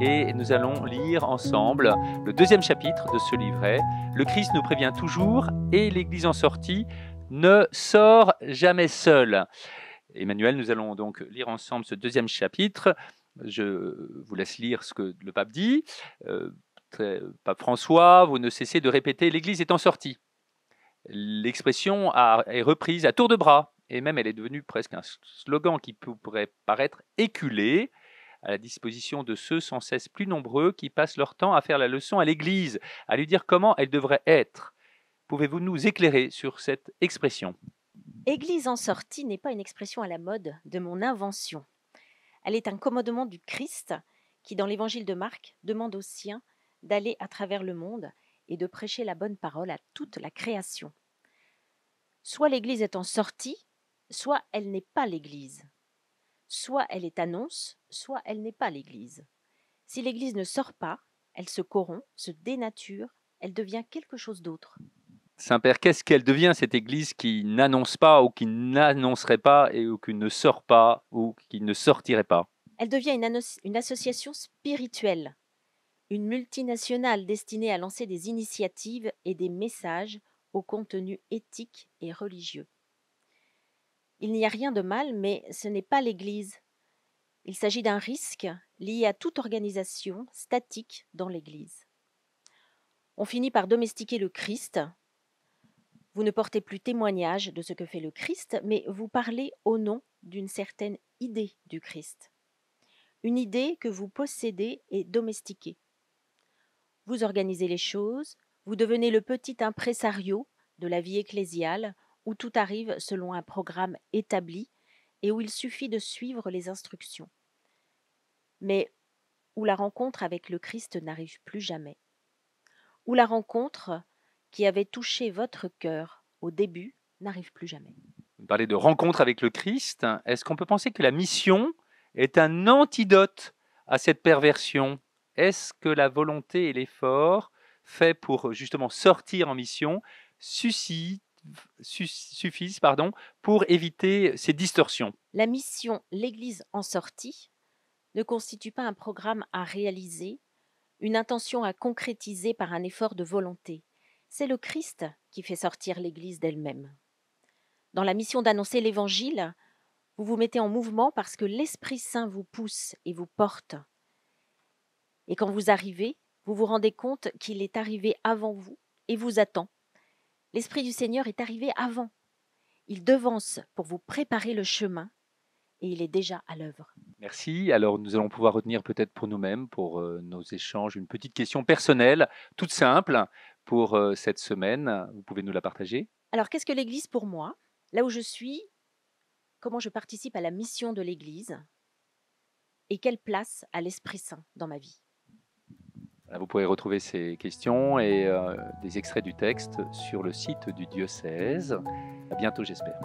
et nous allons lire ensemble le deuxième chapitre de ce livret. Le Christ nous prévient toujours et l'Église en sortie ne sort jamais seule. Emmanuel, nous allons donc lire ensemble ce deuxième chapitre. Je vous laisse lire ce que le pape dit. Pape François, vous ne cessez de répéter « l'Église est en sortie ». L'expression est reprise à tour de bras, et même elle est devenue presque un slogan qui pourrait paraître éculé, à la disposition de ceux sans cesse plus nombreux qui passent leur temps à faire la leçon à l'Église, à lui dire comment elle devrait être. Pouvez-vous nous éclairer sur cette expression ? Église en sortie n'est pas une expression à la mode de mon invention. Elle est un commandement du Christ qui, dans l'évangile de Marc, demande aux siens d'aller à travers le monde et de prêcher la bonne parole à toute la création. Soit l'Église est en sortie, soit elle n'est pas l'Église. Soit elle est annonce, soit elle n'est pas l'Église. Si l'Église ne sort pas, elle se corrompt, se dénature, elle devient quelque chose d'autre. Saint-Père, qu'est-ce qu'elle devient cette Église qui n'annonce pas ou qui n'annoncerait pas ou qui ne sort pas ou qui ne sortirait pas ? Elle devient une association spirituelle, une multinationale destinée à lancer des initiatives et des messages au contenu éthique et religieux. Il n'y a rien de mal, mais ce n'est pas l'Église. Il s'agit d'un risque lié à toute organisation statique dans l'Église. On finit par domestiquer le Christ. Vous ne portez plus témoignage de ce que fait le Christ, mais vous parlez au nom d'une certaine idée du Christ. Une idée que vous possédez et domestiquez. Vous organisez les choses, vous devenez le petit impresario de la vie ecclésiale où tout arrive selon un programme établi et où il suffit de suivre les instructions. Mais où la rencontre avec le Christ n'arrive plus jamais. Où la rencontre qui avait touché votre cœur au début n'arrive plus jamais. Vous parlez de rencontre avec le Christ. Est-ce qu'on peut penser que la mission est un antidote à cette perversion ? Est-ce que la volonté et l'effort fait pour justement sortir en mission suffisent pour éviter ces distorsions ? La mission L'Église en sortie ne constitue pas un programme à réaliser, une intention à concrétiser par un effort de volonté. C'est le Christ qui fait sortir l'Église d'elle-même. Dans la mission d'annoncer l'Évangile, vous vous mettez en mouvement parce que l'Esprit Saint vous pousse et vous porte. Et quand vous arrivez, vous vous rendez compte qu'il est arrivé avant vous et vous attend. L'Esprit du Seigneur est arrivé avant. Il devance pour vous préparer le chemin et il est déjà à l'œuvre. Merci. Alors, nous allons pouvoir retenir peut-être pour nous-mêmes, pour nos échanges, une petite question personnelle, toute simple, pour cette semaine. Vous pouvez nous la partager ? Alors, qu'est-ce que l'Église pour moi ? Là où je suis, comment je participe à la mission de l'Église et quelle place a l'Esprit Saint dans ma vie ? Vous pourrez retrouver ces questions et des extraits du texte sur le site du diocèse. À bientôt, j'espère.